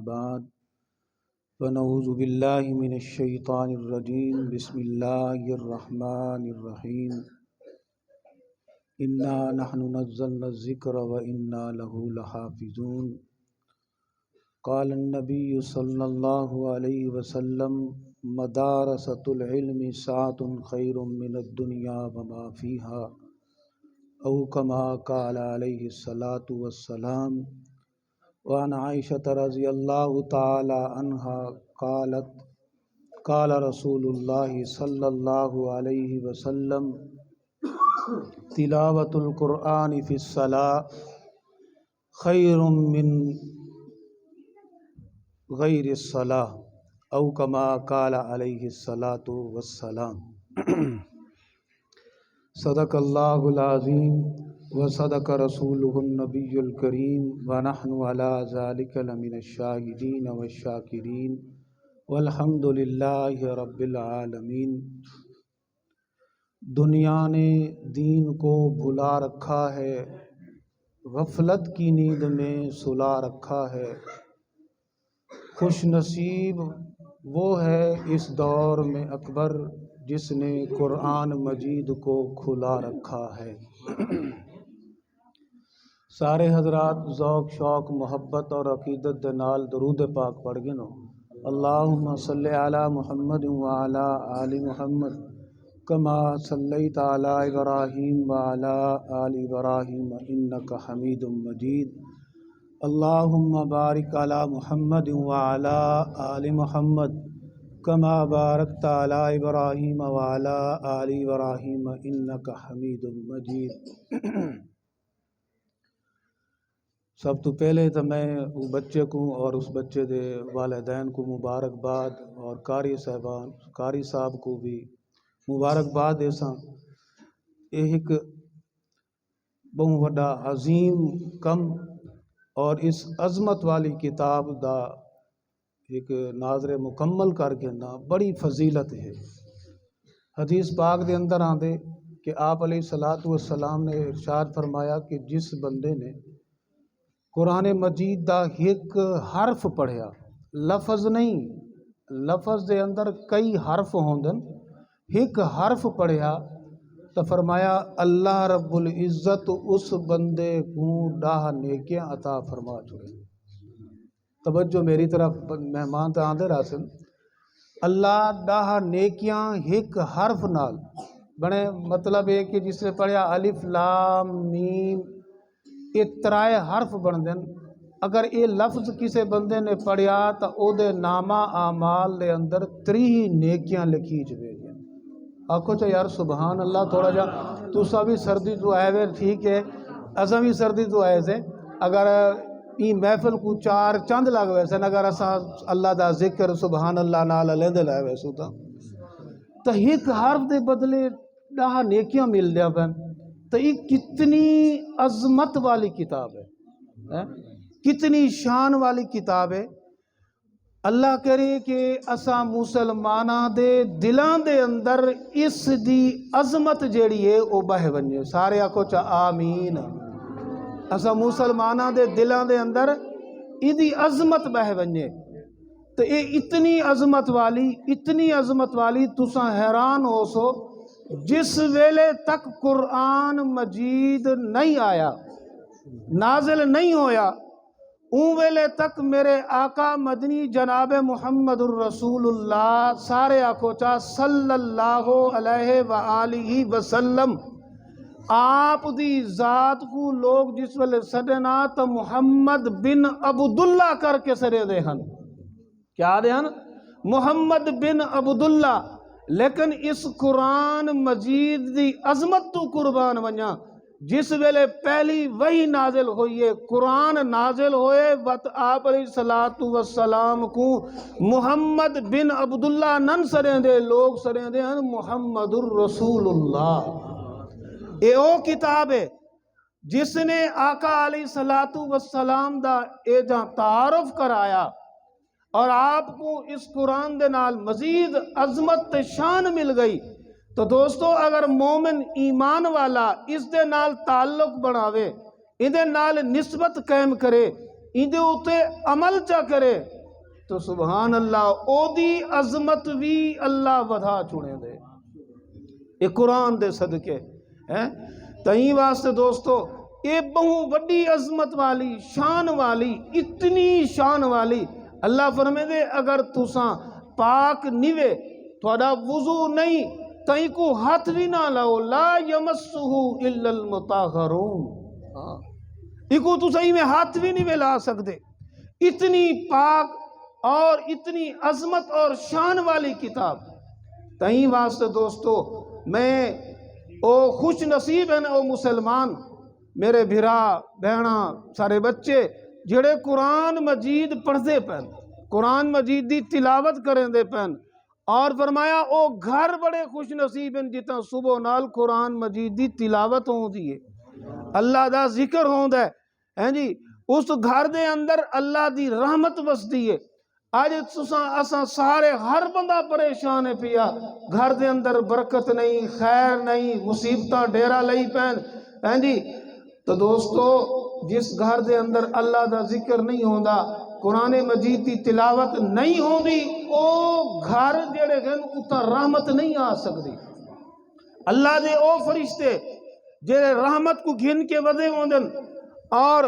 بعد فنعوذ باللہ من الشیطان الرجیم بسم اللہ الرحمن الرحیم انا نحن نزلنا الذکر وانا له لحافظون قال النبی صلی اللہ علیہ وسلم مدارسۃ العلم ساعۃ خیر من الدنیا وما فیها او کما قال علیہ الصلاۃ والسلام وعن عائشة رضی اللہ تعالی عنہا قالت قال رسول اللہ صلی اللہ علیہ وسلم تلاوت القرآن فی الصلاۃ خیر من غیر الصلاۃ او کما قال علیہ الصلاۃ والسلام۔ صدق اللہ العظیم وصدق رسولہ النبی الکریم ونحن علی ذلک لمن الشاہدین والشاکرین والحمد للہ رب العالمین۔ دنیا نے دین کو بھلا رکھا ہے، غفلت کی نیند میں سلا رکھا ہے۔ خوش نصیب وہ ہے اس دور میں اکبر جس نے قرآن مجید کو کھلا رکھا ہے۔ سارے حضرات ذوق شوق محبت اور عقیدت دے نال درود پاک پڑھ گنو۔ اللہم صلی علی محمد وعلی آل محمد کما صلیت علی ابراہیم وعلی آل ابراہیم انک حمید مجید۔ اللہم بارک علی محمد وعلی آل محمد کما بارکت علی ابراہیم وعلی آل ابراہیم انک حمید مجید۔ سب تو پہلے تو میں وہ بچے کو اور اس بچے دے والدین کو مبارکباد اور قاری صاحب کو بھی مبارکباد دیساں۔ یہ ایک بہت بڑا عظیم کم اور اس عظمت والی کتاب دا ایک ناظر مکمل کر کے نا بڑی فضیلت ہے۔ حدیث پاک دے اندر آندے کہ آپ علیہ الصلاۃ والسلام نے ارشاد فرمایا کہ جس بندے نے قرآن مجید دا ایک حرف پڑھیا، لفظ نہیں، لفظ دے اندر کئی حرف ہوندن، ایک حرف پڑھیا تو فرمایا اللہ رب العزت اس بندے کو 10 نیکیاں عطا فرما چھوڑے۔ توجہ میری طرف مہمان تو آندے راسن، اللہ 10 نیکیاں ایک حرف نال بنے، مطلب ہے کہ جس نے پڑھیا الف لام میم یہ 3 حرف بن دن۔ اگر یہ لفظ کسے بندے نے پڑھیا تو او دے نامہ اعمال دے اندر 3 نیکیاں لکھی جوے گی۔ آکھو چا یار سبحان اللہ، تھوڑا جا تُسا بھی سردی تو آئے ہوئے ٹھیک ہے، اساں بھی سردی تو آئے سے، اگر ای محفل کو 4 چند لگ ویسے اگر اساں اللہ دا ذکر سبحان اللہ نال لیندے لائے ویسو تو ایک حرف دے بدلے 10 نیکیاں مل دیا پہن۔ تو یہ کتنی عظمت والی کتاب ہے، کتنی شان والی کتاب ہے۔ اللہ کرے کہ اساں مسلمانہ دے دلان دے اندر اس دی عظمت جیڑی ہے وہ بہ بنجے۔ سارے آکھو چا آمین۔ اساں مسلمانہ دے دلان دے اندر ای دی عظمت بہ بنجے۔ تو یہ اتنی عظمت والی تساں حیران ہو سو جس ویلے تک قرآن مجید نہیں آیا، نازل نہیں ہویا، اون ویلے تک میرے آقا مدنی جناب محمد الرسول اللہ سارے آکھوچا صلی اللہ علیہ وآلہ وسلم آپ دی ذات کو لوگ جس ویلے سڈنا تو محمد بن عبداللہ کر کے سرے دے ہن۔ کیا دے ہن؟ محمد بن عبداللہ۔ لیکن اس قرآن مجید دی عظمت تو قربان ونیا جس ویلے پہلی وحی نازل ہوئی ہے، قرآن نازل ہوئے وقت آپ علیہ السلام کو محمد بن عبداللہ نن سریں دے لوگ سریں دے ہیں محمد الرسول اللہ۔ اے او کتاب ہے جس نے آقا علیہ السلام دا اے جہاں تعارف کرایا اور آپ کو اس قرآن دے نال مزید عظمت شان مل گئی۔ تو دوستو اگر مومن ایمان والا اس دے نال تعلق بناوے، اس دے نال نسبت قائم کرے، ایندے اتے عمل چا کرے تو سبحان اللہ او دی عظمت بھی اللہ ودھا چھوڑے دے، یہ قرآن دے صدقے ہیں۔ تئیں واسطے دوستو یہ بہو بڑی عظمت والی شان والی اتنی شان والی اللہ فرمے دے اگر تساں پاک نیوے تھوڑا وضو نہیں تئیں کو ہاتھ بھی نہ لاؤ لا یمسہو الا المطہرون، ایکو تو صحیح میں ہاتھ بھی نہیں لا سکتے۔ اتنی پاک اور اتنی عظمت اور شان والی کتاب، تئیں واسطے دوستو میں او خوش نصیب ہیں او مسلمان میرے بھرا بہنا سارے بچے جڑے قرآن مجید پڑھتے پہن، قرآن مجید دی تلاوت کریں دے پہن، اور فرمایا او گھر بڑے خوش نصیب ہیں جتا صبح نال قرآن مجید دی تلاوت ہوں دیئے، اللہ دا ذکر ہوں دے ہیں جی، اس گھر دے اندر اللہ دی رحمت بس دیئے۔ آج اساں سارے ہر بندہ پریشان ہے پیا، گھر دے اندر برکت نہیں، خیر نہیں، مصیبتاں ڈیرا لئی پین ہیں جی۔ تو دوستو جس گھر دے اندر اللہ دا ذکر نہیں ہوندا، قرآن مجید دی تلاوت نہیں ہوندی، او گھر جڑے گھن اتنا رحمت نہیں آ سکتی۔ اللہ دے او فرشتے جڑے رحمت کو گھن کے ودے ہوندن اور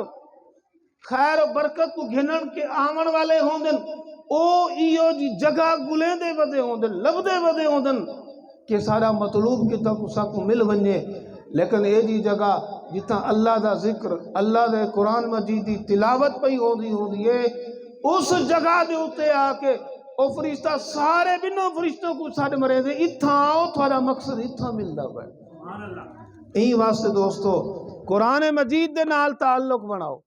خیر و برکت کو گھنن کے آمن والے ہوندن، او ایو جی جگہ گلیں دے ودے ہوندن، لب دے ودے ہوندن کہ سارا مطلوب کی تک اسا کو مل ونجے، لیکن اے جی جگہ جتا اللہ دا ذکر اللہ دے قرآن مجید دی تلاوت پئی ہوندی ہے، اس جگہ دے اتے آکے او فرشتہ سارے بنوں فرشتوں کو سارے مرے دے اتھا آؤ تھوڑا مقصد اتھا مل دا ہے۔ این واسطے دوستو قرآن مجید دے نال تعلق بناؤ،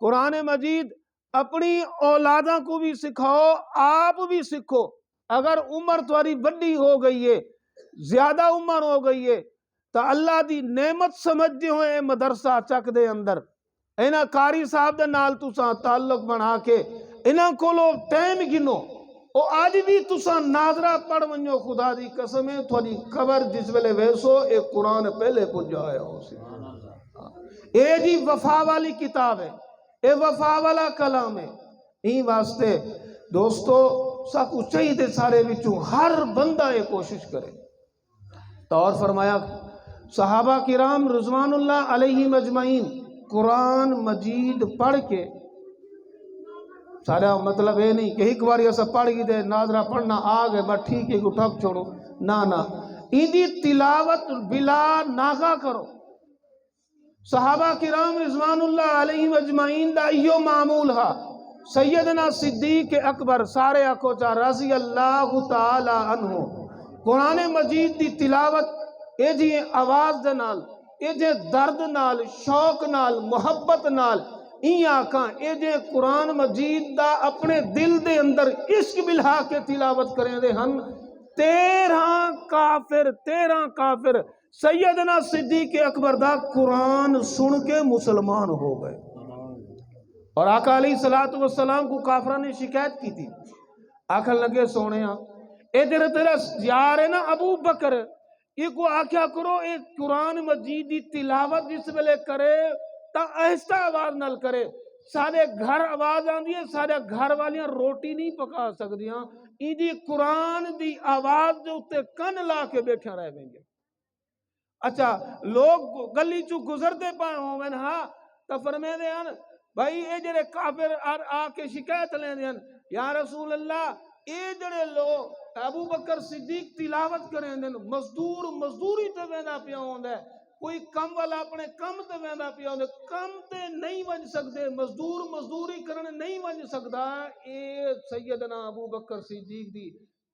قرآن مجید اپنی اولاداں کو بھی سکھاؤ، آپ بھی سکھو۔ اگر عمر تمہاری بڑی ہو گئی ہے، زیادہ عمر ہو گئی ہے تو اللہ دی نعمت سمجھتے ہوئے مدرسہ چک دے اندر اینا قاری صاحب دے نال تساں تعلق بنا کے اینا کولو ٹائم گنو، او آج بھی تساں ناظرہ پڑھ ونجو خدا دی قسم ہے تھوڑی قبر جس ویلے ویسو ایک قرآن پہلے پجا ہے اے جی وفا والی کتاب ہے، اے وفا والا کلام ہے۔ این واسطے دوستو سا کو چاہیے سارے بچوں ہر بندہ یہ کوشش کرے۔ تو اور فرمایا صحابہ کرام رضوان اللہ علیہ مجمعین قرآن مجید پڑھ کے، سارا مطلب یہ نہیں کہ ایک بار ایسا پڑھ گی دے ناظرہ پڑھنا آگے بس ٹھیک ہے کو ٹھک چھوڑو، نا ایدی تلاوت بلا ناغا کرو۔ صحابہ کرام رضوان اللہ علیہ مجمعین دا ایو معمول ہا، سیدنا صدیق اکبر سارے اکوچا رضی اللہ تعالی عنہ قرآن مجید دی تلاوت اے جی آواز دے نال، اے جے درد نال، شوق نال، محبت نال این آکاں اے جے قرآن مجید دا اپنے دل دے اندر عشق بلہا کے تلاوت کریں دے ہن، 13 کافر سیدنا صدیق اکبر دا قرآن سن کے مسلمان ہو گئے۔ اور آقا علیہ السلام کو کافران نے شکایت کی تھی، آکھا لگے سونے ہاں اے تیرا یار ہے نا ابو بکر، یہ کو آکھیا کرو اے قرآن مجید دی تلاوت جس ویلے کرے تا آہستہ آواز نال کرے، سارے گھر آواز آندی ہے، سارے گھر والیاں روٹی نہیں پکا سکدیاں، ایدی قرآن دی آواز دے اتے کن لا کے بیٹھے رہ گئیں گے۔ اچھا لوگ گلی چو گزرتے پائے ہوں ہاں تا فرمے دے ہیں بھائی اے جڑے کافر آ کے شکایت لیں دے ہیں یا رسول اللہ اے جڑے لوگ ابو بکر صدیق تلاوت کریں دے مزدوری تے ویندہ پیا ہوں دے، کوئی کم والا اپنے کم تے ویندہ پیا ہوں دے، کم تے نہیں ونج سکتے، مزدوری کرنے نہیں ونج سکتا، اے سیدنا ابو بکر صدیق دی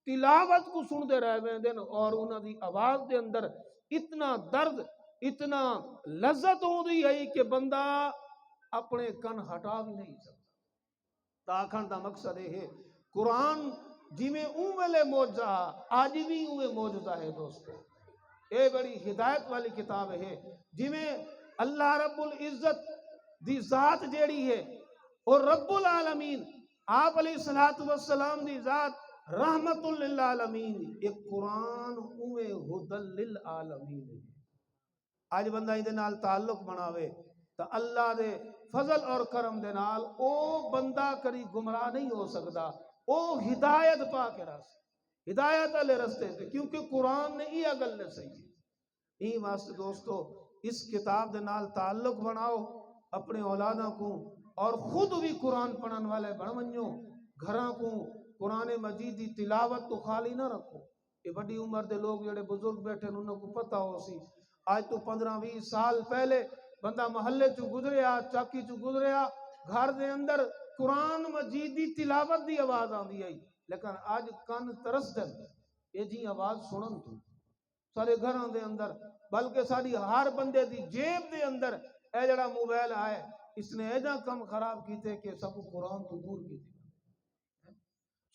تلاوت کو سن دے رہ ویندے اور انہاں دی آواز دے اندر اتنا درد اتنا لذت ہو دی ہے کہ بندہ اپنے کن ہٹا بھی نہیں سکتا۔ تاکھن دا مقصد ہے قرآن جی میں ویلے موجزہ آج بھی موجزہ ہے دوستو، اے بڑی ہدایت والی کتاب ہے جی میں اللہ رب العزت دی ذات جیڑی ہے اور رب العالمین آپ علیہ السلام دی ذات رحمت للعالمین، ایک قرآن اوے ہدل للعالمین۔ آج بندہ ہی دے نال تعلق بناوے تو اللہ دے فضل اور کرم دے نال او بندہ کری گمراہ نہیں ہو سکتا، او ہدایت پا کے راستے ہدایت والے رستے تے، کیونکہ قرآن نے یہ گل نے صحیح ہے۔ یہ واسطے دوستو اس کتاب دے نال تعلق بناؤ اپنے اولاداں کو، اور خود بھی قرآن پڑھن والے بن ونجو، گھراں کو قرآن مجید دی تلاوت تو خالی نہ رکھو۔ یہ بڑی عمر دے لوگ جڑے بزرگ بیٹھے انہوں کو پتہ ہو سی، آج تو 15-20 سال پہلے بندہ محلے چو گزریا، چاکی چو گزریا، گھر دے اندر قرآن مجید دی تلاوت دی آواز آندی آئی، لیکن آج کان ترس دن یہ جی آواز سنن تو سارے گھروں دے اندر، بلکہ ساری ہر بندے دی جیب دے اندر اے جڑا موبائل آئے، اس نے ایجا کم خراب کیتے کہ سب قرآن تو دور کیتے۔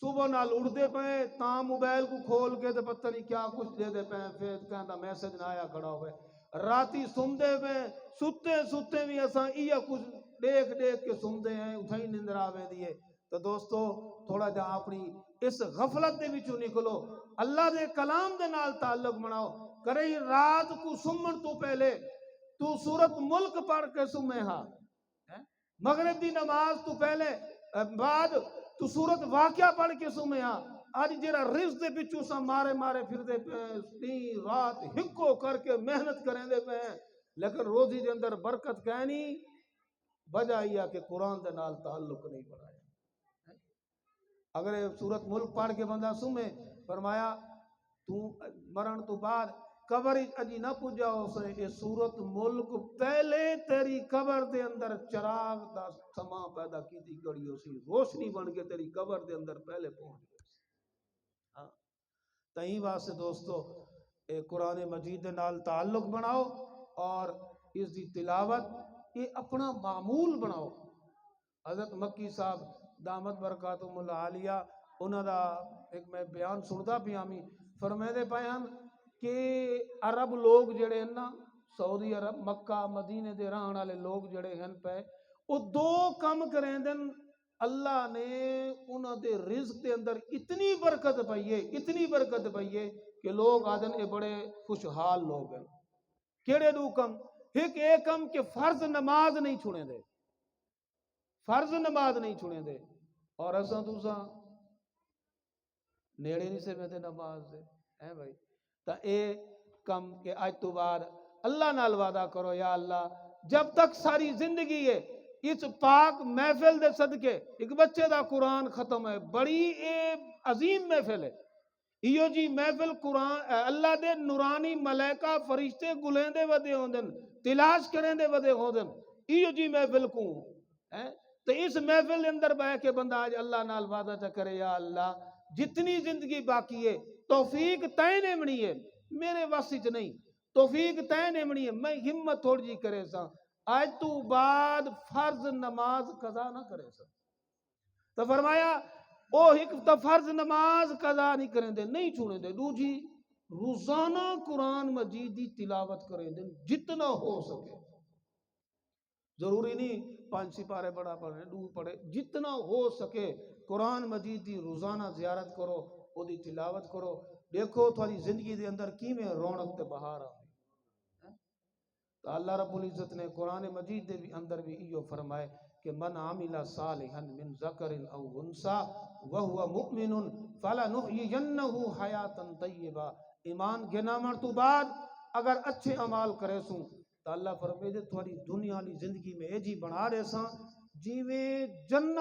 صبح نال اڑتے پہ تاں موبائل کو کھول کے تو پتہ نہیں کیا کچھ دے دے پہ، پھر کہندا میسج نہ آیا کھڑا ہوئے، راتی سمدے پہ ستے بھی اساں یہ کچھ دیکھ کے سمدے ہیں، اتھائی نندر آوے دیئے۔ تو دوستو تھوڑا جا اپنی اس غفلت دے وچوں نکلو، اللہ دے کلام دے نال تعلق بناؤ، کرے رات کو سمن تو پہلے تو سورت ملک پڑھ کے سمے ہاں، مغرب دی نماز تو پہلے بعد تو سورت واقعہ پڑھ کے سمے ہاں۔ آج جیرا رزق دے پچھو سا مارے پھر دے پہ دن رات ہکو کر کے محنت کریں دے پہ، لیکن روزی دے اندر برکت کہنی وجہ یہ کہ قرآن دے نال تعلق نہیں بنایا۔ اگر سورت ملک پڑھ کے بندہ سمے، فرمایا تو مرن تو بعد قبر اجی نہ پجا ہو سے، یہ سورت ملک پہلے تیری قبر دے اندر چراغ دا سما پیدا کی دی گڑی ہو سی، روشنی بن کے تیری قبر دے اندر پہلے پہنچ گئی۔ ہاں تہیں واسطے دوستو قرآن مجید دے نال تعلق بناؤ اور اس دی تلاوت یہ اپنا معمول بناؤ۔ حضرت مکی صاحب دامت برکاتہم العالیہ انہوں دا ایک میں بیان سنتا پیامی فرمائے دے پائے ہم کہ عرب لوگ جڑے ہیں نا، سعودی عرب مکہ مدینے دے رہن والے لوگ جڑے ہیں پہ، وہ دو کم کریں دن اللہ نے انہوں دے رزق دے اندر اتنی برکت پائیے کہ لوگ آدن اے بڑے خوشحال لوگ ہیں۔ کیڑے دو کم؟ ایک کم کہ فرض نماز نہیں چھوڑیں دے، فرض نماز نہیں چھوڑیں دے، اور اساں توساں نیڑے نہیں سے میں نماز دے ہیں بھائی۔ تا اے کم کہ آج تو بعد اللہ نال وعدہ کرو، یا اللہ جب تک ساری زندگی ہے اس پاک محفل دے صدقے ایک بچے دا قرآن ختم ہے، بڑی اے عظیم محفل ہے، ایو جی محفل قرآن اللہ دے نورانی ملائکہ فرشتے گلیں دے ودے ہوندن، تلاش کریں دے ودے ہوندن، ایو جی محفل کو تو اس محفل اندر بہ کے بندہ آج اللہ نال وعدہ چا کرے، یا اللہ جتنی زندگی باقی ہے توفیق تائیں نمڑی ہے، میرے واسط نہیں، توفیق تائیں نمڑی ہے، میں ہمت تھوڑ جی کرے سا آج تو بعد فرض نماز قضا نہ کرے سا۔ تو فرمایا او ایک تو فرض نماز قضا نہیں کریں دے، نہیں چھوڑیں دے، دو جی روزانہ قرآن مجید دی تلاوت کریں دے جتنا ہو سکے، ضروری نہیں 5 سپارے بڑا پڑھیں، 2 پڑھے، جتنا ہو سکے قرآن مجید دی روزانہ زیارت کرو، وہ دی تلاوت کرو، دیکھو تھوڑی زندگی دے اندر کی میں رونق تے بہار آئی۔ تو اللہ رب العزت نے قرآن مجید دے بھی اندر بھی ایو فرمائے کہ من عامل صالحا من ذکر او انسا وہو مؤمن فلنحیینہ حیاتا طیبہ، ایمان کے نامر تو بعد اگر اچھے عمال کرے سوں تو اللہ فرمائے دے تھوڑی دنیا لی زندگی میں اے جی بنا رہے ساں جیویں جنت